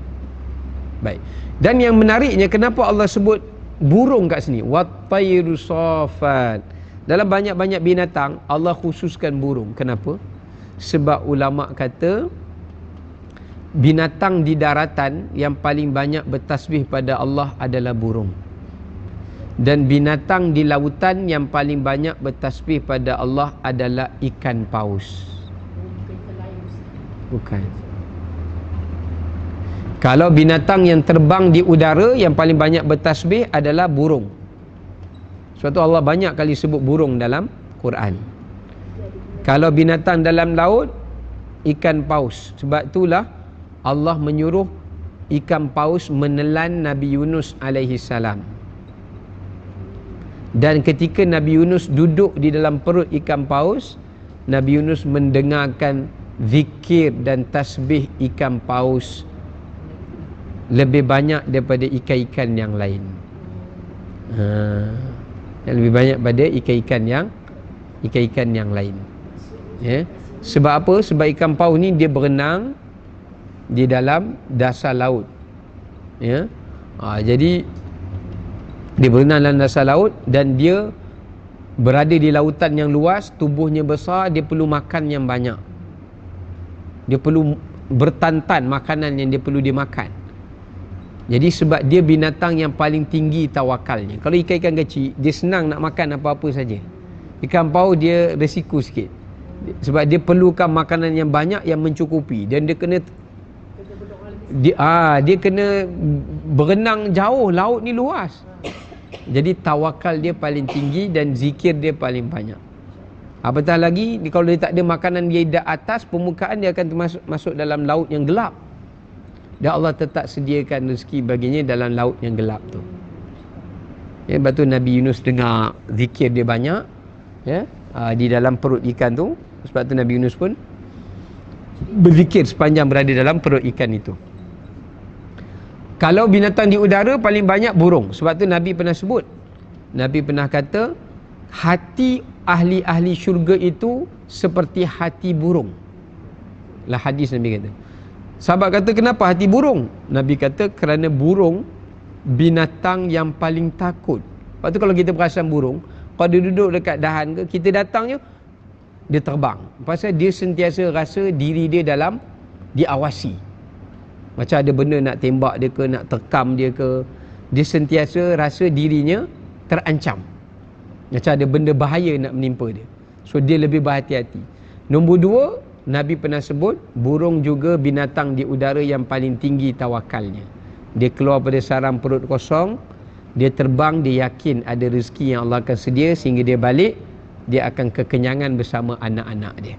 Baik. Dan yang menariknya, kenapa Allah sebut burung kat sini? Wat-tayru safat. Dalam banyak-banyak binatang, Allah khususkan burung. Kenapa? Sebab ulama kata binatang di daratan yang paling banyak bertasbih pada Allah adalah burung. Dan binatang di lautan yang paling banyak bertasbih pada Allah adalah ikan paus. Bukan. Kalau binatang yang terbang di udara yang paling banyak bertasbih adalah burung. Sebab tu Allah banyak kali sebut burung dalam Quran. Kalau binatang dalam laut, ikan paus. Sebab itulah Allah menyuruh ikan paus menelan Nabi Yunus alaihi salam. Dan ketika Nabi Yunus duduk di dalam perut ikan paus, Nabi Yunus mendengarkan zikir dan tasbih ikan paus lebih banyak daripada ikan-ikan yang lain. Lebih banyak pada ikan-ikan yang lain. Ya. Sebab apa? Sebab ikan paus ni dia berenang di dalam dasar laut. Ya. Jadi dia berenang dalam dasar laut dan dia berada di lautan yang luas, tubuhnya besar, dia perlu makan yang banyak. Dia perlu bertantan makanan yang dia perlu dimakan. Jadi sebab dia binatang yang paling tinggi tawakalnya. Kalau ikan-ikan kecil, dia senang nak makan apa-apa saja. Ikan paus dia resiko sikit. Sebab dia perlukan makanan yang banyak yang mencukupi, dan dia kena dia kena berenang jauh, laut ni luas. Jadi tawakal dia paling tinggi dan zikir dia paling banyak. Apatah lagi kalau dia tak ada makanan dia di atas permukaan, dia akan masuk dalam laut yang gelap. Dan Allah tetap sediakan rezeki baginya dalam laut yang gelap tu. Ya, sebab tu Nabi Yunus dengar zikir dia banyak, ya, di dalam perut ikan tu. Sebab tu Nabi Yunus pun berzikir sepanjang berada dalam perut ikan itu. Kalau binatang di udara paling banyak burung. Sebab tu Nabi pernah sebut, Nabi pernah kata, hati ahli-ahli syurga itu seperti hati burung. Lah hadis Nabi kata. Sahabat kata, kenapa hati burung? Nabi kata, kerana burung binatang yang paling takut. Lepas tu kalau kita perasan burung, kalau dia duduk dekat dahan ke, kita datang je, dia terbang. Pasal dia sentiasa rasa diri dia dalam diawasi. Macam ada benda nak tembak dia ke, nak terkam dia ke, dia sentiasa rasa dirinya terancam. Macam ada benda bahaya nak menimpa dia. So dia lebih berhati-hati. Nombor dua, Nabi pernah sebut, burung juga binatang di udara yang paling tinggi tawakalnya. Dia keluar pada sarang perut kosong, dia terbang, dia yakin ada rezeki yang Allah akan sedia, sehingga dia balik, dia akan kekenyangan bersama anak-anak dia.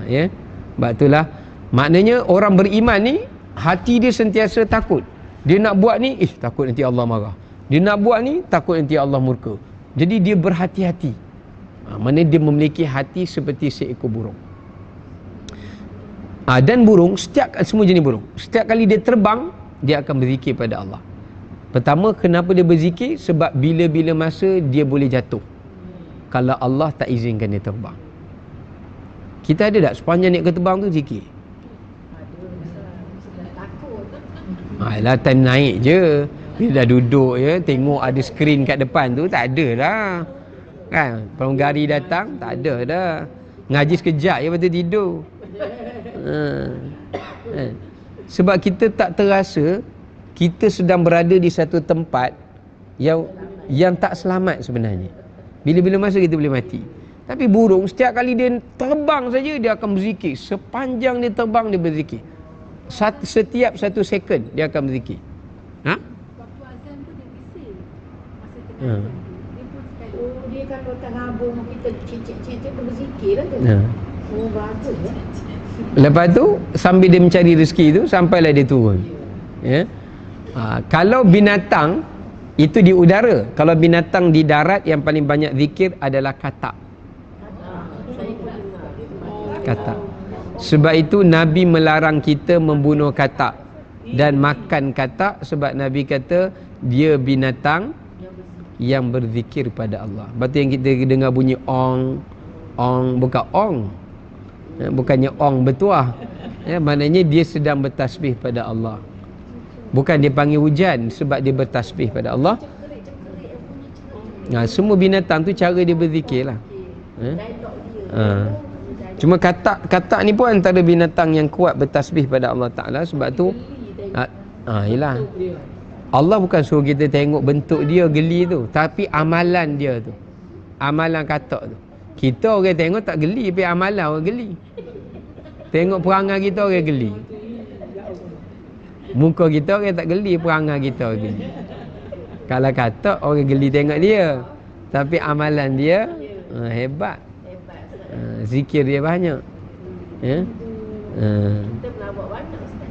Ya. Sebab itulah, maknanya orang beriman ni, hati dia sentiasa takut. Dia nak buat ni, takut nanti Allah marah. Dia nak buat ni, takut nanti Allah murka. Jadi dia berhati-hati. Mana dia memiliki hati seperti seekor burung. Dan burung, semua jenis burung, setiap kali dia terbang, dia akan berzikir pada Allah. Pertama, kenapa dia berzikir? Sebab bila-bila masa dia boleh jatuh kalau Allah tak izinkan dia terbang. Kita ada tak sepanjang naik ke terbang tu zikir? Alah, time naik je. Bila dah duduk je, tengok ada skrin kat depan tu, tak ada dah. Kan, pramugari datang, tak ada dah. Ngaji sekejap je, lepas tu tidur. Sebab kita tak terasa kita sedang berada di satu tempat yang tak selamat sebenarnya. Bila-bila masa kita boleh mati. Tapi burung, setiap kali dia terbang saja, dia akan berzikir. Sepanjang dia terbang, dia berzikir. Setiap 1 second dia akan berzikir. Waktu azan tu dia bising. Masa tengah azan tu, dia pun sekali. Dia kalau tak ngabung, kita cicit-cicit tu berzikir lah tu. Bagus ya. Lepas tu, sambil dia mencari rezeki tu, sampailah dia turun. Ya. Kalau binatang itu di udara, kalau binatang di darat yang paling banyak zikir adalah katak. Katak. Sebab itu Nabi melarang kita membunuh katak dan makan katak, sebab Nabi kata dia binatang yang berzikir pada Allah. Lepas tu yang kita dengar bunyi ong, bukan ong, bukannya ong bertuah, maknanya dia sedang bertasbih pada Allah. Bukan dia panggil hujan sebab dia bertasbih pada Allah. Semua binatang tu cara dia berzikir lah. Cuma katak ni pun antara binatang yang kuat bertasbih pada Allah Ta'ala. Sebab tu yelah, Allah bukan suruh kita tengok bentuk dia geli tu, tapi amalan dia tu, amalan katak tu. Kita orang tengok tak geli, tapi amalan orang geli. Tengok perangai kita orang geli. Muka kita orang tak geli, perangai kita orang geli. Kalau katak orang geli tengok dia, tapi amalan dia hebat. Zikir dia banyak. Ya. Kita pernah buat banyak Ustaz.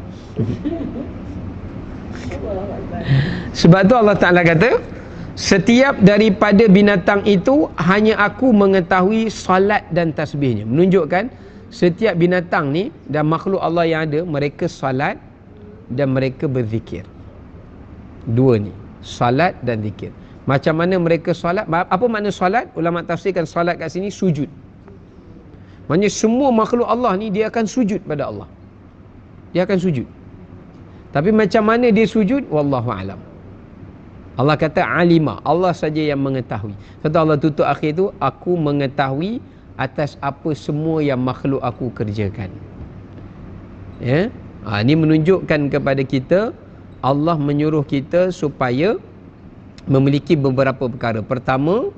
Sebab tu Allah Ta'ala kata, setiap daripada binatang itu hanya aku mengetahui salat dan tasbihnya. Menunjukkan setiap binatang ni dan makhluk Allah yang ada, mereka salat dan mereka berzikir. Dua ni, salat dan zikir. Macam mana mereka salat? Apa makna salat? Ulama tafsirkan salat kat sini sujud. Maksudnya semua makhluk Allah ni dia akan sujud pada Allah. Dia akan sujud. Tapi macam mana dia sujud? Wallahu alam. Allah kata alima, Allah saja yang mengetahui. Kata Allah tutup akhir tu, aku mengetahui atas apa semua yang makhluk aku kerjakan. Ya. Ini menunjukkan kepada kita, Allah menyuruh kita supaya memiliki beberapa perkara. Pertama,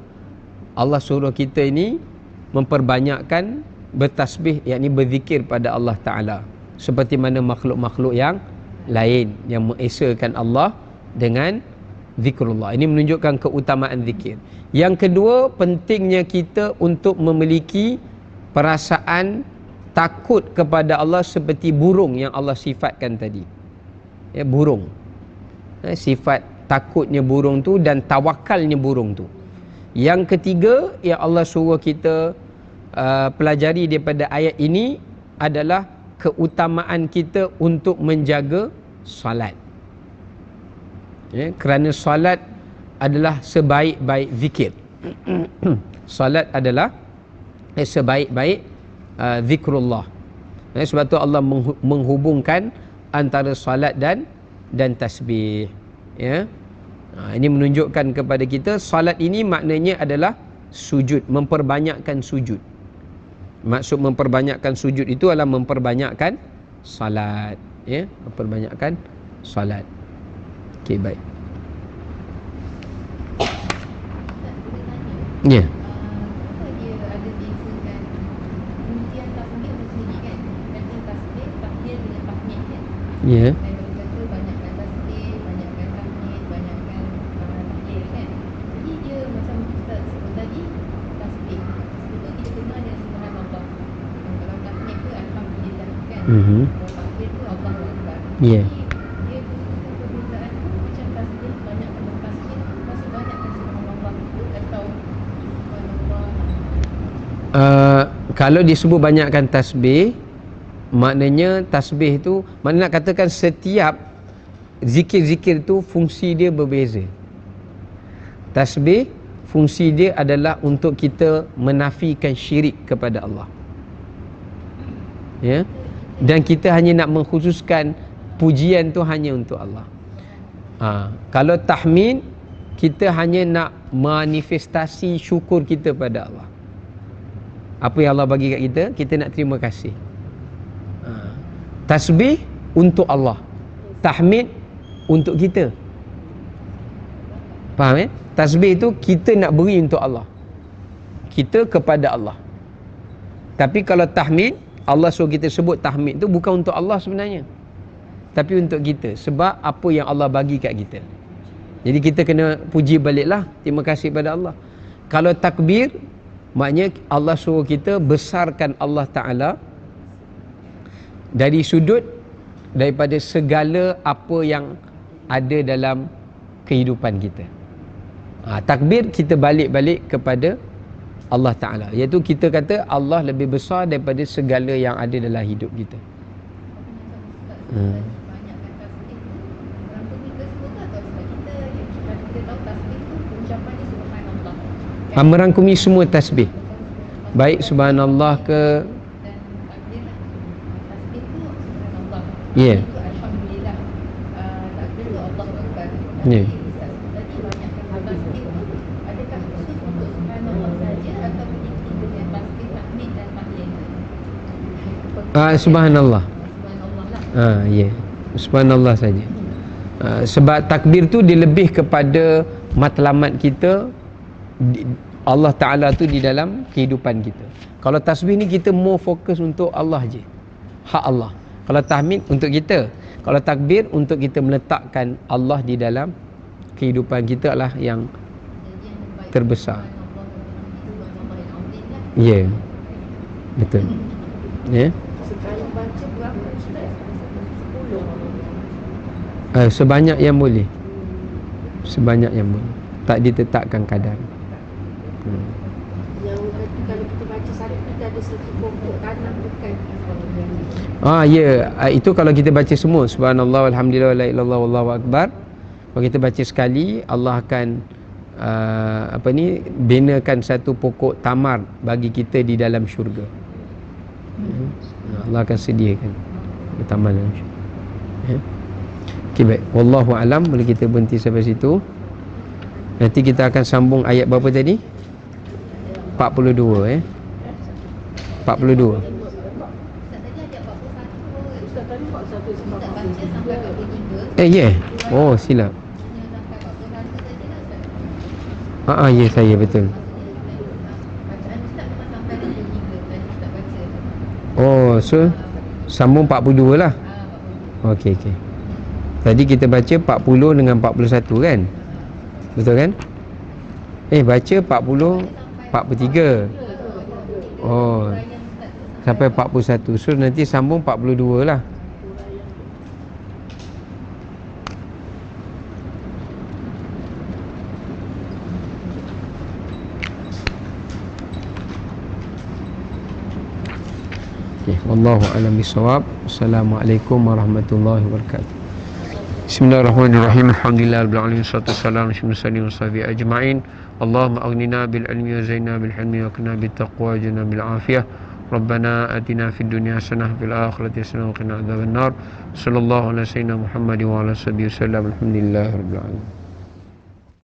Allah suruh kita ini memperbanyakkan bertasbih, yakni berzikir pada Allah Ta'ala, seperti mana makhluk-makhluk yang lain yang mengesakan Allah dengan zikrullah. Ini menunjukkan keutamaan zikir. Yang kedua, pentingnya kita untuk memiliki perasaan takut kepada Allah seperti burung yang Allah sifatkan tadi. Ya, burung. Sifat takutnya burung tu dan tawakalnya burung tu. Yang ketiga yang Allah suruh kita pelajari daripada ayat ini adalah keutamaan kita untuk menjaga solat. Ya, kerana solat adalah sebaik-baik zikir. Salat adalah sebaik-baik zikrullah. Sebab tu Allah menghubungkan antara salat dan tasbih. Ya. Ini menunjukkan kepada kita salat ini maknanya adalah sujud, memperbanyakkan sujud. Maksud memperbanyakkan sujud itu adalah memperbanyakkan salat, ya, memperbanyakkan salat. Okey, baik. Ya. Kenapa dia ada bezakan penghentian tasbih untuk sendiri kan? Kata tasbih, tahmid dengan tahmid kan? Ya. Dan kalau kata banyakkan tasbih, banyakkan tahmid, banyakkan tahmid kan? Jadi dia macam Ustaz sebut tadi, tasbih. Tasbih tu kita dengar dengan subhanallah. Dan kalau tahmid tu alhamdulillah kan? Kalau tahmid tu Allahu Akbar. Ya. Jadi dia punya perbezaan tu macam tasbih, banyakkan tasbih, masih banyakkan subhanallah tu atau kalau disebut banyakkan tasbih, maknanya tasbih tu, mana nak katakan setiap zikir-zikir tu fungsi dia berbeza. Tasbih fungsi dia adalah untuk kita menafikan syirik kepada Allah, ya, dan kita hanya nak mengkhususkan pujian tu hanya untuk Allah. Kalau tahmid, kita hanya nak manifestasi syukur kita pada Allah. Apa yang Allah bagi kat kita, kita nak terima kasih. Tasbih untuk Allah, tahmid untuk kita. Faham, tasbih tu kita nak beri untuk Allah, kita kepada Allah. Tapi kalau tahmid, Allah suruh kita sebut tahmid tu bukan untuk Allah sebenarnya, tapi untuk kita, sebab apa yang Allah bagi kat kita. Jadi kita kena puji baliklah, terima kasih pada Allah. Kalau takbir, maknanya Allah suruh kita besarkan Allah Ta'ala dari sudut daripada segala apa yang ada dalam kehidupan kita. Takbir kita balik-balik kepada Allah Ta'ala, iaitu kita kata Allah lebih besar daripada segala yang ada dalam hidup kita. banyakkan tasbih tu merangkumi ke semua ke atau sebab kita tahu tasbih tu ucapan dia subhanallah kan? Merangkumi semua tasbih, baik subhanallah ke, dan takbir lah. Tasbih tu subhanallah, Ya. itu alhamdulillah, takbir tu Allahu Akbar. Ya. Ustaz tadi banyakkan tasbih tu adakah khusus untuk subhanallah saja atau begitu dengan tasbih, tahmid dan tahlil? subhanallah. Subhanallah lah. Ya, subhanallah saja. Sebab takbir tu dia lebih kepada matlamat kita, Allah Ta'ala tu di dalam kehidupan kita. Kalau tasbih ni kita more fokus untuk Allah je, hak Allah. Kalau tahmid untuk kita, kalau takbir untuk kita meletakkan Allah di dalam kehidupan kita lah yang terbesar. Ya, betul. Ya. Sekali baca berapa Ustaz? 10. Sebanyak yang boleh, sebanyak yang boleh, tak ditetapkan kadar. Yang kata kalau kita baca satu kita ada satu pokok tanam bukan? Ya, itu kalau kita baca semua subhanallah walhamdulillah wala ilaha illallah wallahu akbar. Kalau kita baca sekali, Allah akan binakan satu pokok tamar bagi kita di dalam syurga. Allah akan sediakan tamar dalam syurga. Okey, baik, wallahu alam. Boleh kita berhenti sampai situ. Nanti kita akan sambung ayat berapa tadi? 42 42. Ustaz tadi ada 41. Ustaz tadi 41 sebab baca sampai 43. Ya. Oh, silap. Ya, saya betul. Bacaan Ustaz memang sampai 43 tadi Ustaz baca. Oh, so sambung 42 lah. Okey. Tadi kita baca 40 dengan 41 kan? Betul kan? Baca 40 43. Oh, sampai 41. So nanti sambung 42 lah. Okay, wallahu a'lam bishawab. Assalamualaikum warahmatullahi wabarakatuh. Bismillahirrahmanirrahim. Alhamdulillahirabbil alamin. Wassalatu wassalamu ala asyrofil mursalin ajma'in. Allahumma aghnina bil ilmi wa zaina bil hilmi wa qina bit taqwa wa jana bil afiyah. Rabbana atina fid dunya hasanah fil akhirati hasanah wa qina adzabannar. Sallallahu alaihi wasallam Muhammad wa ala sahbihi wasallam. Alhamdulillahirabbil alamin.